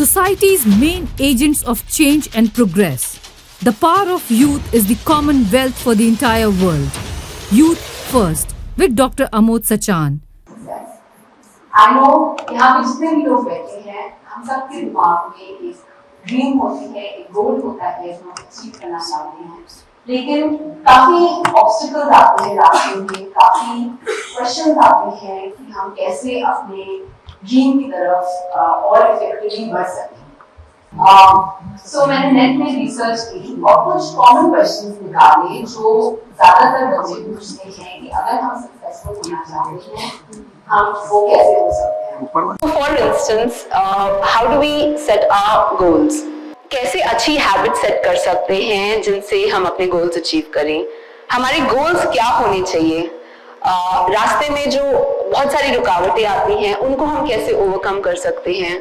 Society's main agents of change and progress. The power of youth is the common wealth for the entire world. Youth First with Dr. Amod Sachan. I know यहाँ पे जितने भी लोग बैठे हैं हम सबके दिमाग में एक ड्रीम होती है, एक गोल होता है जो हम अचीव करना चाहते हैं, लेकिन काफी ऑब्स्टिकल्स आते हैं रास्ते में, काफी क्वेश्चंस आते हैं कि हम कैसे अपने ड्रीम की तरफ और इफेक्टिवली बढ़ सकें। सो मैंने नेट में रिसर्च की और कुछ कॉमन क्वेश्चंस निकाले जो ज्यादातर बच्चे पूछते हैं कि अगर हम सक्सेसफुल होना चाहते हैं हम वो कैसे हो सकते हैं। For instance, how do we set our goals? कैसे अच्छी हैबिट सेट कर सकते हैं जिनसे हम अपने गोल्स अचीव करें? हमारे गोल्स क्या होने चाहिए? रास्ते में जो बहुत सारी रुकावटें आती हैं उनको हम कैसे ओवरकम कर सकते हैं?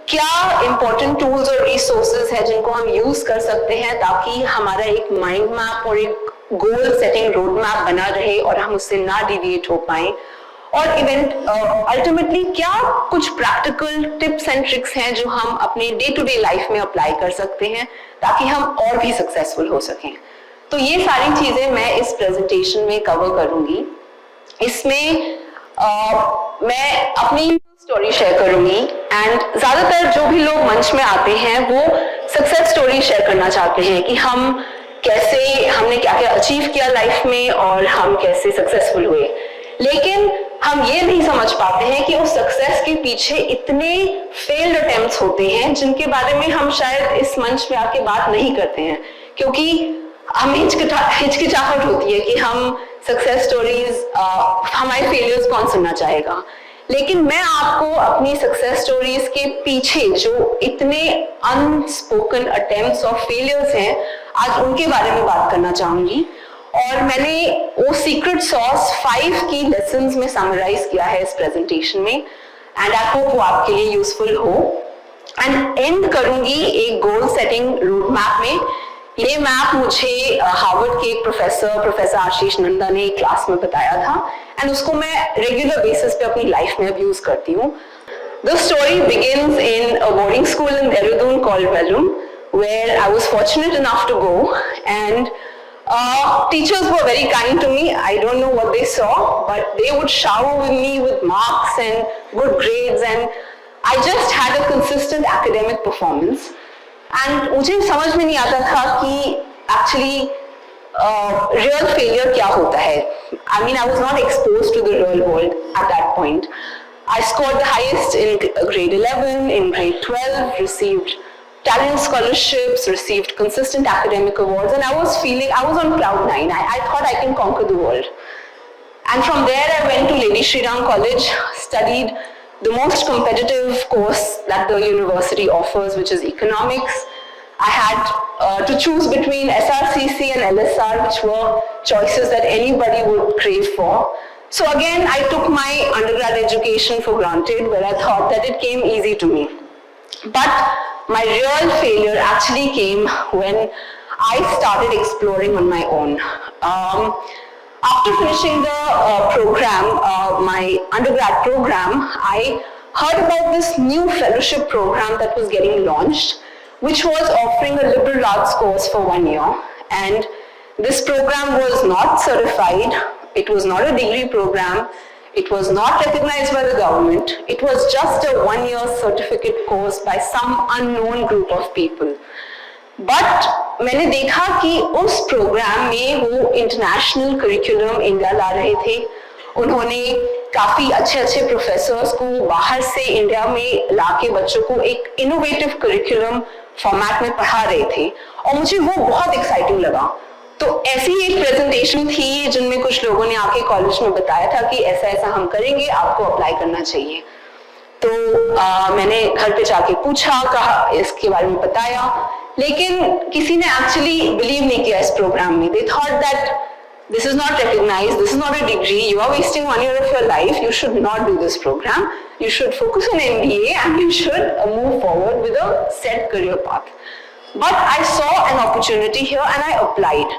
क्या इम्पोर्टेंट टूल्स और रिसोर्सेज हैं जिनको हम यूज कर सकते हैं ताकि हमारा एक माइंड मैप और एक गोल सेटिंग रोड मैप बना रहे और हम उससे ना डिविएट हो पाए? और अल्टीमेटली क्या कुछ प्रैक्टिकल टिप्स एंड ट्रिक्स हैं जो हम अपने डे टू डे लाइफ में अप्लाई कर सकते हैं ताकि हम और भी सक्सेसफुल हो सकें? तो ये सारी चीजें मैं इस प्रेजेंटेशन में कवर करूंगी। इसमें मैं अपनी स्टोरी शेयर करूंगी एंड ज्यादातर जो भी लोग मंच में आते हैं वो सक्सेस स्टोरी शेयर करना चाहते हैं कि हमने क्या क्या अचीव किया लाइफ में और हम कैसे सक्सेसफुल हुए, लेकिन हम ये नहीं समझ पाते हैं कि उस सक्सेस के पीछे इतने फेल्ड अटेम्प्ट्स होते हैं जिनके बारे में हम शायद इस मंच में आके बात नहीं करते हैं क्योंकि हमें हिचकिचाहट होती है कि हम सक्सेस स्टोरीज हमारे फेलियर्स कौन सुनना चाहेगा। लेकिन मैं आपको अपनी सक्सेस स्टोरीज के पीछे जो इतने अनस्पोकन अटेम्प्ट्स और फेलियर्स हैं आज उनके बारे में बात करना चाहूंगी और मैंने वो सीक्रेट सॉस 5 की लेसन्स में समराइज किया है इस प्रेजेंटेशन में एंड आई होप वो आपके लिए यूजफुल हो एंड एंड करूंगी एक गोल सेटिंग रोड मैप में। ये मैप मुझे हार्वर्ड के एक प्रोफेसर आशीष नंदा ने क्लास में बताया था एंड उसको मैं रेगुलर बेसिस पे अपनी लाइफ में अब यूज करती हूँ। The story begins in a boarding school in Dehradun called Vellum, where I was fortunate enough to go and teachers were very kind to me. I don't know what they saw, but they would shower with me with marks and good grades and I just had a consistent academic performance. And मुझे समझ में नहीं आता था कि actually real failure क्या होता है। I mean, I was not exposed to the real world at that point. I scored the highest in grade 11, in grade 12, received talent scholarships, received consistent academic awards, and I was on cloud 9. I thought I can conquer the world. And from there I went to Lady Shri Ram College, studied the most competitive course that the university offers, which is economics. I had to choose between SRCC and LSR, which were choices that anybody would crave for. So again, I took my undergrad education for granted, where I thought that it came easy to me. But my real failure actually came when I started exploring on my own. After finishing the program, my undergrad program, I heard about this new fellowship program that was getting launched, which was offering a liberal arts course for 1 year. And this program was not certified, it was not a degree program, it was not recognized by the government, it was just a 1-year certificate course by some unknown group of people. But मैंने देखा कि उस programme में वो international curriculum India ला रहे थे, उन्होंने काफी अच्छे प्रोफेसर्स को बाहर से इंडिया में लाके बच्चों को एक इनोवेटिव करिकुलम फॉर्मेट में पढ़ा रहे थे और मुझे वो बहुत एक्साइटिंग लगा। तो ऐसी एक प्रेजेंटेशन थी जिनमें कुछ लोगों ने आके कॉलेज में बताया था कि ऐसा हम करेंगे, आपको अप्लाई करना चाहिए। तो मैंने घर पे जाके पूछा, कहा, इसके बारे में बताया, लेकिन किसी ने एक्चुअली बिलीव नहीं किया इस प्रोग्राम में। They thought that this is not recognized, this is not a degree, you are wasting 1 year of your life, you should not do this program, you should focus on MBA and you should move forward with a set career path. But I saw an opportunity here and I applied.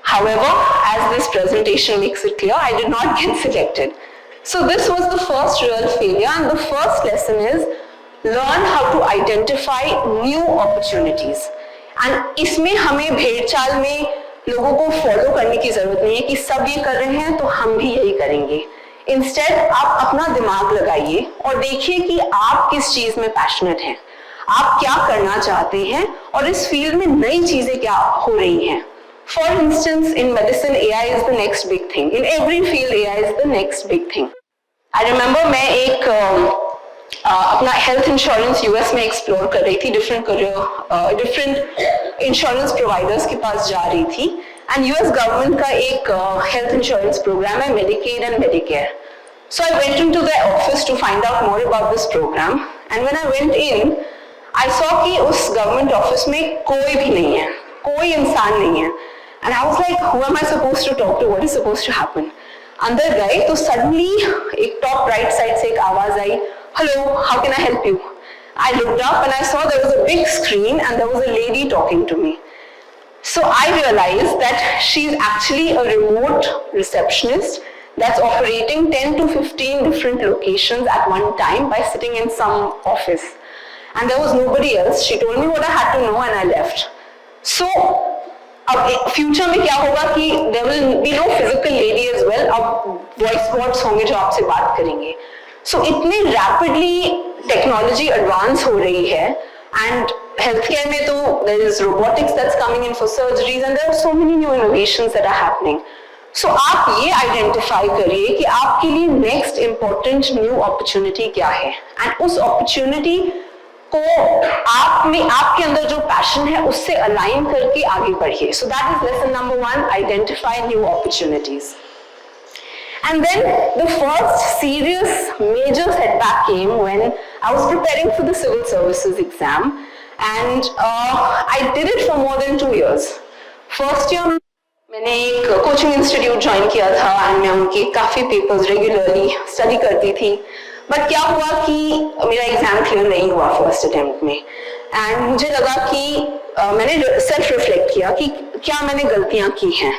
However, as this presentation makes it clear, I did not get selected. So this was the first real failure and the first lesson is learn how to identify new opportunities. And इसमें हमें भेड़चाल में लोगों को follow करने की जरूरत नहीं है कि सब ये कर रहे हैं तो हम भी यही करेंगे. इंस्टेड आप अपना दिमाग लगाइए और देखिए कि आप किस चीज में पैशनेट हैं, आप क्या करना चाहते हैं और इस फील्ड में नई चीजें क्या हो रही हैं. For instance, in medicine, AI is the next big thing. In every field, AI is the next big thing. I remember मैं एक अपना हेल्थ इंश्योरेंस यूएस में एक्सप्लोर कर रही थी, डिफरेंट इंश्योरेंस प्रोवाइडर्स के पास जा रही थी. एंड यूएस गवर्नमेंट का एक हेल्थ इंश्योरेंस प्रोग्राम है, Medicaid and Medicare. So I went into their office to find out more about this program. And when I went in, I saw कि उस government office में कोई भी नहीं है, कोई इंसान नहीं है. And I was like, who am I supposed to talk to? What is supposed to happen? अंदर गए तो suddenly एक top right side से एक आवाज आई, hello, how can I help you? I looked up and I saw there was a big screen and there was a lady talking to me. So I realized that she's actually a remote receptionist that's operating 10 to 15 different locations at one time by sitting in some office. And there was nobody else. She told me what I had to know and I left. So अब future में क्या होगा कि there will be no physical lady as well. अब voice bots होंगे जो आपसे बात करेंगे. So इतनी रैपिडली टेक्नोलॉजी एडवांस हो रही है. एंड हेल्थ केयर में तो there is robotics that's coming in for surgeries and there are so many new innovations that are happening. So आप ये आइडेंटिफाई करिए कि आपके लिए नेक्स्ट इम्पोर्टेंट न्यू अपॉर्चुनिटी क्या है एंड उस अपॉर्चुनिटी को आप में आपके अंदर जो पैशन है उससे अलाइन करके आगे बढ़िए. So that is lesson number 1, identify new opportunities. And then the first serious major setback came when I was preparing for the civil services exam and I did it for more than 2 years. First year मैंने एक coaching institute join किया था and मैं उनके काफी papers regularly study करती थी. But क्या हुआ कि मेरा एग्जाम क्लियर नहीं हुआ फर्स्ट अटेम्प्ट में एंड मुझे लगा कि मैंने सेल्फ रिफ्लेक्ट किया कि क्या मैंने गलतियां की हैं.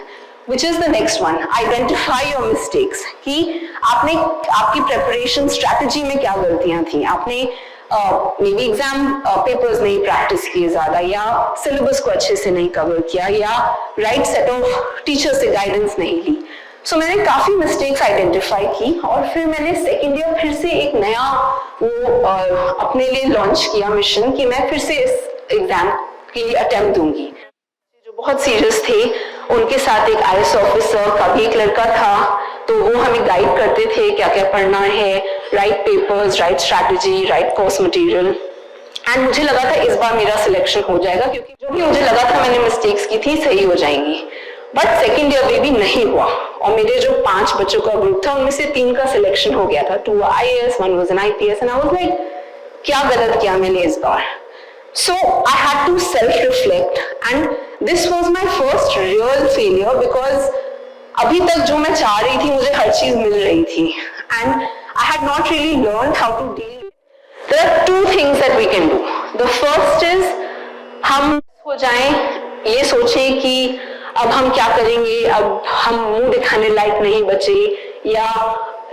Which is the next one, identify your mistakes. कि आपने आपकी प्रेपरेशन स्ट्रैटेजी में क्या गलतियां थी. आपने मे बी एग्जाम पेपर्स नहीं प्रैक्टिस किए ज्यादा या सिलेबस को अच्छे से नहीं कवर किया या राइट सेट ऑफ टीचर से गाइडेंस नहीं ली. सो मैंने काफी मिस्टेक्स आइडेंटिफाई की और फिर मैंने सेकेंड ईयर फिर से एक नया वो अपने लिए लॉन्च किया मिशन कि मैं फिर से इस एग्जाम के लिए अटेम्प्ट दूंगी. जो बहुत सीरियस थे उनके साथ एक आईएएस ऑफिसर का भी एक लड़का था तो वो हमें गाइड करते थे क्या क्या पढ़ना है, right papers, right strategy, right course material. And मुझे लगा था इस बार मेरा सिलेक्शन हो जाएगा क्योंकि जो भी मुझे लगा था मैंने मिस्टेक्स की थी सही हो जाएंगी. बट सेकेंड ईयर में भी नहीं हुआ और मेरे जो 5 बच्चों का ग्रुप था उनमें से 3 का सिलेक्शन हो गया था. 2 IAS, 1 was an IPS and I was like क्या गलत किया मैंने इस बार. So I had to self-reflect and this was my first real failure because अभी तक जो मैं चाह रही थी मुझे हर चीज मिल रही थी and I had not really learned how to deal. There are 2 things that we can do. The first is हम हो जाएं ये सोचें कि अब हम क्या करेंगे, अब हम मुंह दिखाने लायक नहीं बचे या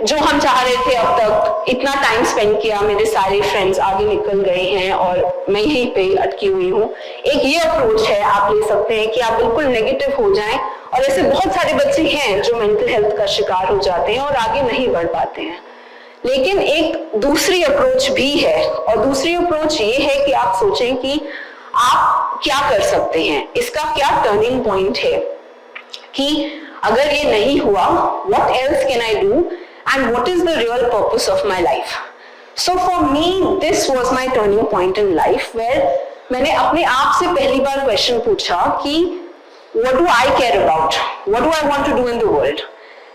जो हम चाह रहे थे अब तक इतना टाइम स्पेंड किया, मेरे सारे फ्रेंड्स आगे निकल गए हैं और मैं यहीं पे अटकी हुई हूँ. एक ये अप्रोच है आप ले सकते हैं कि आप बिल्कुल नेगेटिव हो जाएं और ऐसे बहुत सारे बच्चे हैं जो मेंटल हेल्थ का शिकार हो जाते हैं और आगे नहीं बढ़ पाते हैं. लेकिन एक दूसरी अप्रोच भी है और दूसरी अप्रोच ये है कि आप सोचें कि आप क्या कर सकते हैं, इसका क्या टर्निंग पॉइंट है कि अगर ये नहीं हुआ what else can I do and what is the real purpose of my life. So for me this was my turning point in life where मैंने अपने आप से पहली बार क्वेश्चन पूछा कि what do I care about, what do I want to do in the world.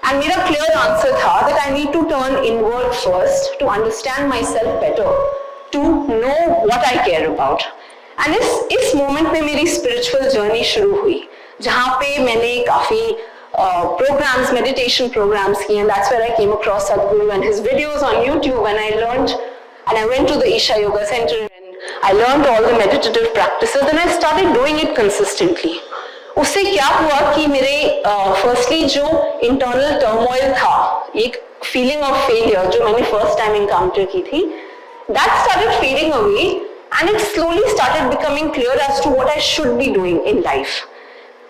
And मेरा clear answer था that I need to turn inward first to understand myself better, to know what I care about. And इस moment में मेरी spiritual journey शुरू हुई जहाँ पे मैंने काफी programs, meditation programs किए. And that's where I came across Sadhguru and his videos on YouTube and I learned and I went to the Isha Yoga Center and I learned all the meditative practices and I started doing it consistently. उससे क्या हुआ कि मेरे firstly जो internal turmoil था, एक feeling of failure जो मैंने फर्स्ट टाइम एनकाउंटर की थी, that started fading away, and it slowly started becoming clear as to what I should be doing in life.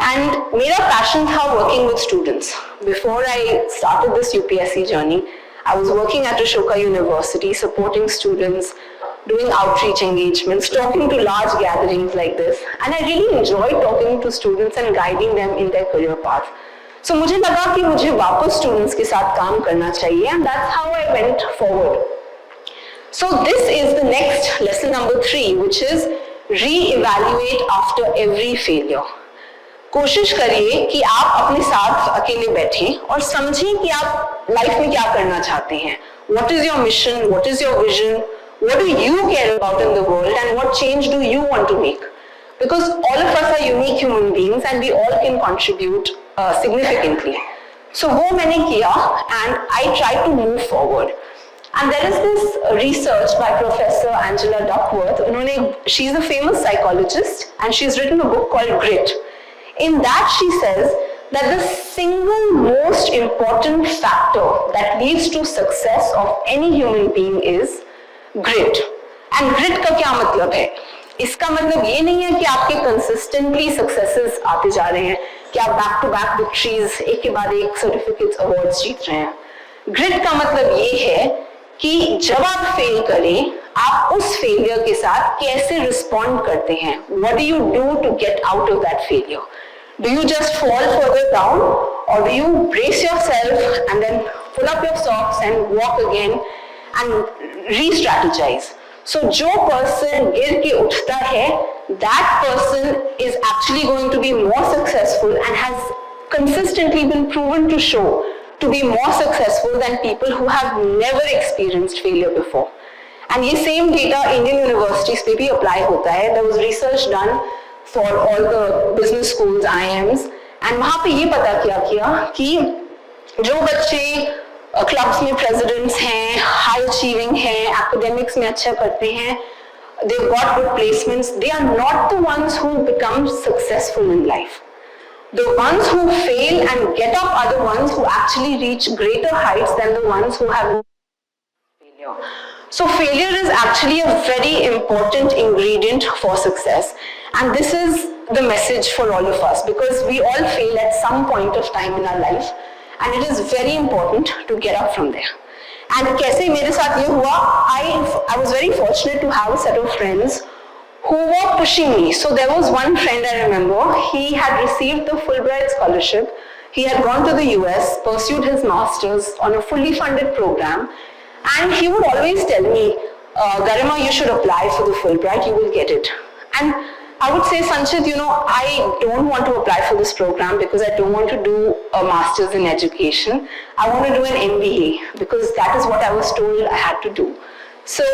And मेरा passion था working with students. Before I started this UPSC journey, I was working at Ashoka University, supporting students, doing outreach engagements, talking to large gatherings like this. And I really enjoyed talking to students and guiding them in their career path. So मुझे लगा कि मुझे वापस students के साथ काम करना चाहिए, and that's how I went forward. So this is the next lesson number 3, which is re-evaluate after every failure. कोशिश करिए कि आप अपने साथ अकेले बैठें और समझें कि आप लाइफ में क्या करना चाहते हैं. What is your mission? What is your vision? What do you care about in the world, and what change do you want to make? Because all of us are unique human beings and we all can contribute significantly. So वो मैंने किया and I tried to move forward. And there is this research by Professor Angela Duckworth. She's a famous psychologist and she's written a book called Grit. In that she says that the single most important factor that leads to success of any human being is grit. And grit का क्या मतलब है? इसका मतलब ये नहीं है कि आपके consistently successes आते जा रहे हैं, कि आप back to back victories एक के बाद एक certificates awards जीत रहे हैं. Grit का मतलब ये है कि जब आप फेल करें, आप उस फेलियर के साथ कैसे रिस्पॉन्ड करते हैं. What do you do to get out of that failure? Do you just fall further down, or do you brace yourself and then pull up your socks and walk again and re-strategize? So जो person गिर के उठता है, that person is actually going to be more successful and has consistently been proven to show to be more successful than people who have never experienced failure before. And ये same data Indian universities पे भी apply होता है. There was research done for all the business schools, IIMs, and वहाँ पे ये पता किया कि जो बच्चे क्लब्स में presidents हैं, high achieving हैं, academics में अच्छा करते हैं, they've got good placements, they are not the ones who become successful in life. The ones who fail and get up are the ones who actually reach greater heights than the ones who have failure. So failure is actually a very important ingredient for success. And this is the message for all of us, because we all fail at some point of time in our life, and it is very important to get up from there. And कैसे मेरे साथ ये हुआ, I was very fortunate to have a set of friends who were pushing me. So there was one friend I remember, he had received the Fulbright scholarship. He had gone to the US, pursued his masters on a fully funded program, and he would always tell me, Garima, you should apply for the Fulbright, you will get it. And I would say, Sanchit, I don't want to apply for this program because I don't want to do a master's in education. I want to do an MBA because that is what I was told I had to do. So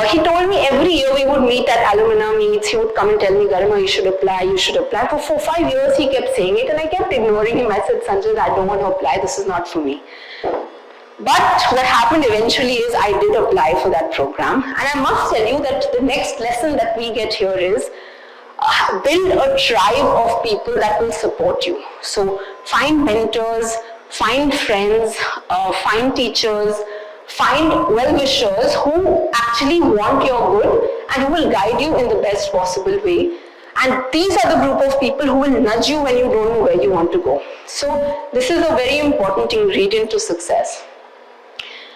he told me every year we would meet at alumni meets, he would come and tell me, Garima, you should apply, you should apply. For 4-5 years he kept saying it and I kept ignoring him. I said, Sanjay, I don't want to apply, this is not for me. But what happened eventually is I did apply for that program, and I must tell you that the next lesson that we get here is build a tribe of people that will support you. So find mentors, find friends, find teachers, find well-wishers who actually want your good and who will guide you in the best possible way. And these are the group of people who will nudge you when you don't know where you want to go. So this is a very important ingredient to success.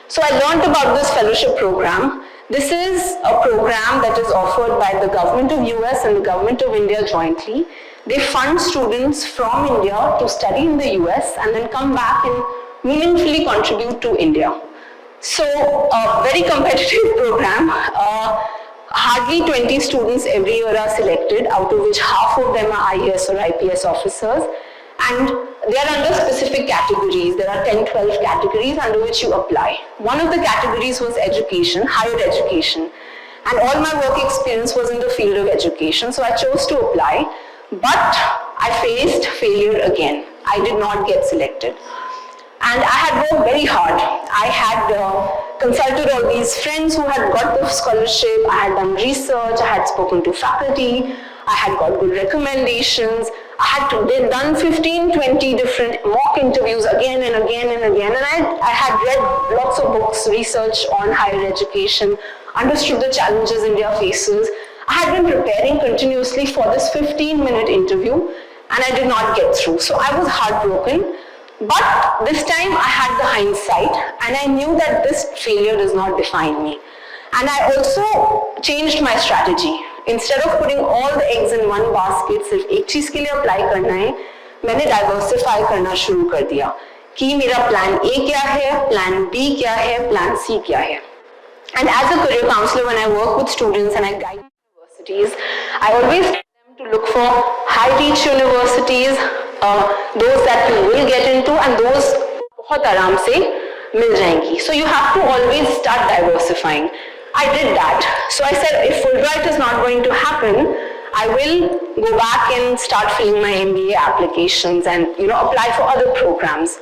So I learned about this fellowship program. This is a program that is offered by the government of US and the government of India jointly. They fund students from India to study in the US and then come back and meaningfully contribute to India. So a very competitive program. Hardly 20 students every year are selected, out of which half of them are IAS or IPS officers. And they are under specific categories. There are 10-12 categories under which you apply. One of the categories was education, higher education. And all my work experience was in the field of education, so I chose to apply. But I faced failure again. I did not get selected. And I had worked very hard. I had consulted all these friends who had got the scholarship. I had done research. I had spoken to faculty. I had got good recommendations. I had done 15, 20 different mock interviews again and again and again, and I had read lots of books, research on higher education, understood the challenges India faces. I had been preparing continuously for this 15-minute interview, and I did not get through. So I was heartbroken. But this time I had the hindsight, and I knew that this failure does not define me. And I also changed my strategy. Instead of putting all the eggs in one basket, सिर्फ एक चीज के लिए apply करना है, मैंने diversify करना शुरू कर दिया कि मेरा प्लान ए क्या है, प्लान बी क्या है, प्लान सी क्या है. And as a career counselor, when I work with students and I guide universities, I always tell them to look for high reach universities, those that you will get into, and those बहुत आराम से मिल जाएंगी. So you have to always start diversifying. I did that. So I said, if Fulbright is not going to happen, I will go back and start filling my MBA applications and apply for other programs.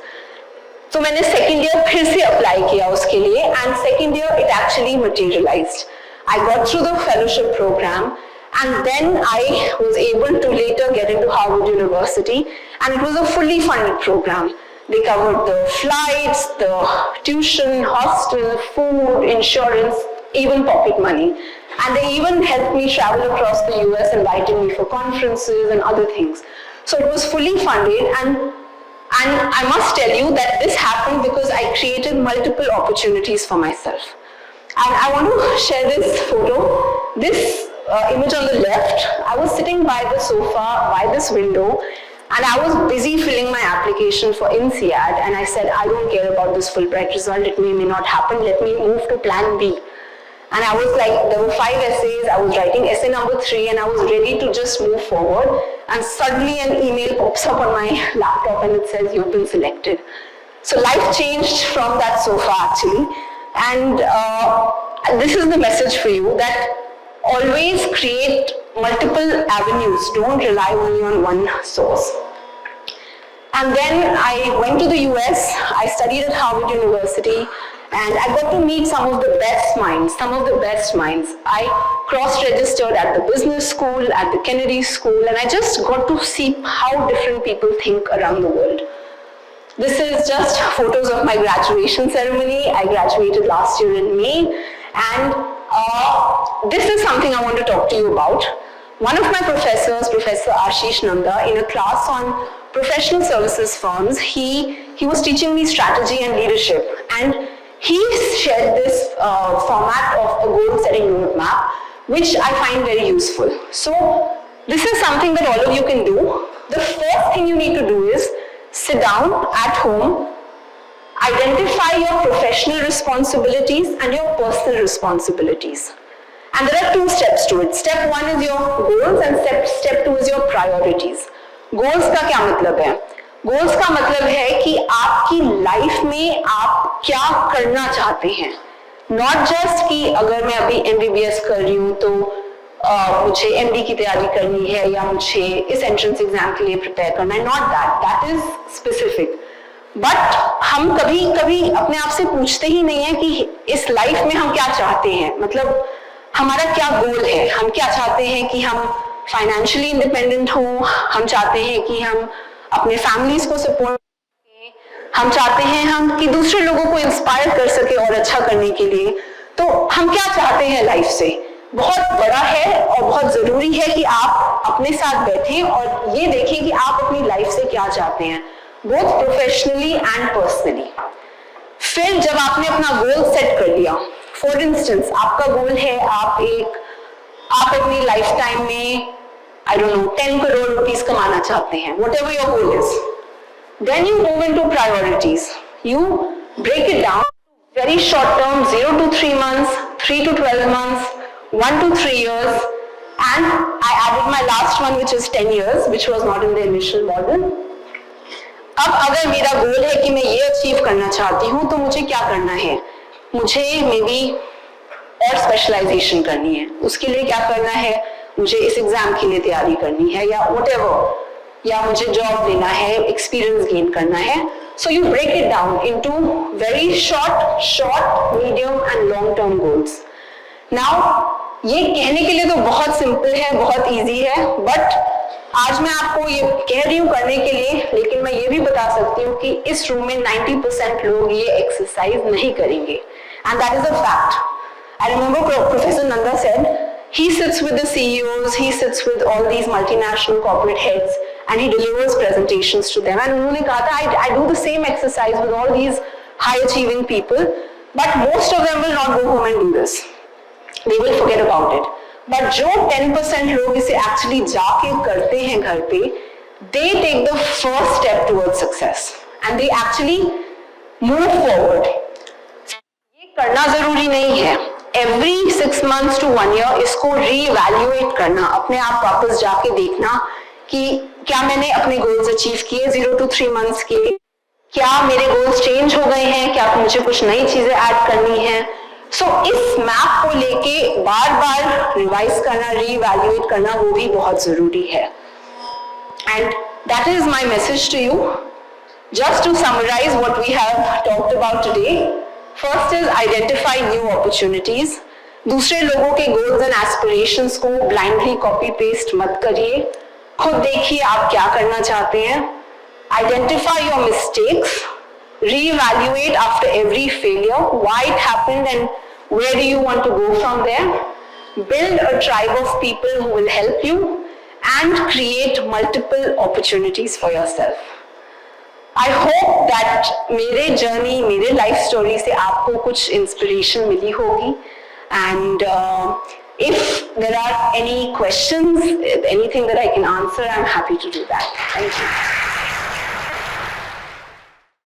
So मैंने second year फिर से apply किया उसके लिए, and second year it actually materialized. I got through the fellowship program, and then I was able to later get into Harvard University, and it was a fully funded program. They covered the flights, the tuition, hostel, food, insurance, even pocket money. And they even helped me travel across the US, inviting me for conferences and other things. So it was fully funded, and I must tell you that this happened because I created multiple opportunities for myself. And I want to share this photo. This image on the left, I was sitting by the sofa, by this window, and I was busy filling my application for INSEAD, and I said, I don't care about this Fulbright result, it may not happen, let me move to plan B. And I was like, there were 5 essays, I was writing essay number 3, and I was ready to just move forward, and suddenly an email pops up on my laptop and it says, you've been selected. So life changed from that sofa actually, and this is the message for you, that always create multiple avenues, don't rely only on one source. And then I went to the US, I studied at Harvard University, and I got to meet some of the best minds. I cross-registered at the business school, at the Kennedy School, and I just got to see how different people think around the world. This is just photos of my graduation ceremony. I graduated last year in May, and this is something I want to talk to you about. One of my professors, Professor Ashish Nanda, in a class on professional services firms, he was teaching me strategy and leadership, and he shared this format of a goal-setting roadmap, which I find very useful. So this is something that all of you can do. The first thing you need to do is sit down at home, identify your professional responsibilities and your personal responsibilities. And there are 2 steps to it. Step 1 is your goals, and step 2 is your priorities. Goals का क्या मतलब है? Goals का मतलब है कि आपकी life में आप क्या करना चाहते हैं, नॉट जस्ट कि अगर मैं अभी MBBS कर रही हूँ तो मुझे MD की तैयारी करनी है या मुझे इस एंट्रेंस एग्जाम के लिए प्रिपेयर करना है, not that is specific. But हम कभी कभी अपने आप से पूछते ही नहीं है कि इस लाइफ में हम क्या चाहते हैं, मतलब हमारा क्या गोल है, हम क्या चाहते हैं कि हम फाइनेंशियली इंडिपेंडेंट हो, हम चाहते हैं कि हम अपने फैमिलीज को सपोर्ट करें, हम चाहते हैं हम कि दूसरे लोगों को इंस्पायर कर सके और अच्छा करने के लिए. तो हम क्या चाहते हैं लाइफ से, बहुत बड़ा है और बहुत जरूरी है कि आप अपने साथ बैठें और ये देखें कि आप अपनी लाइफ से क्या चाहते हैं, बोथ प्रोफेशनली एंड पर्सनली. फिर जब आपने अपना गोल सेट कर लिया, फॉर इंस्टेंस आपका गोल है आप अपनी लाइफ टाइम में I don't know, 10 crore rupees कमाना चाहते हैं, whatever your goal is. Then you move into priorities. You break it down, very short term, 0 to 3 months, 3 to 12 months, 1 to 3 years, and I added my last one, which is 10 years, which was not in the initial model. अब अगर मेरा गोल है कि मैं ये achieve करना चाहती हूँ, तो मुझे क्या करना है, मुझे मे बी और स्पेशलाइजेशन करनी है, उसके लिए क्या करना है, मुझे इस एग्जाम के लिए तैयारी करनी है या व्हाटएवर, या मुझे जॉब लेना है, एक्सपीरियंस गेन करना है. So you break it down into very short, medium and long term goals. Now ये कहने के लिए तो बहुत सिंपल है, बहुत इजी है, बट आज मैं आपको ये कह रही हूँ करने के लिए, लेकिन मैं ये भी बता सकती हूँ कि इस रूम में 90% लोग ये एक्सरसाइज नहीं करेंगे, and that is a fact. I remember Professor Nanda said he sits with the CEOs, he sits with all these multinational corporate heads, and he delivers presentations to them. And उन्होंने कहा था, I do the same exercise with all these high-achieving people, but most of them will not go home and do this. They will forget about it. But जो 10% लोग इसे actually जाके करते हैं घर पे, they take the first step towards success, and they actually move forward. ये करना जरूरी नहीं है. Every 6 months to 1 year इसको reevaluate करना, अपने आप वापस जाके देखना कि क्या मैंने अपने goals achieve किए 0 to 3 months के, क्या मेरे goals change हो गए हैं, क्या मुझे कुछ नई चीजें add करनी है. So इस मैप को लेके बार बार रिवाइज करना, reevaluate करना, वो भी बहुत जरूरी है. And that is my message to you. Just to summarize what we have talked about today. First is identify new opportunities. दूसरे लोगों के goals and aspirations को blindly copy paste मत करिए. खुद देखिए आप क्या करना चाहते हैं. Identify your mistakes. Reevaluate after every failure why it happened and where do you want to go from there. Build a tribe of people who will help you and create multiple opportunities for yourself. I hope that मेरे journey, मेरे life story से आपको कुछ inspiration मिली होगी. And if there are any questions, anything that I can answer, I'm happy to do that. Thank you.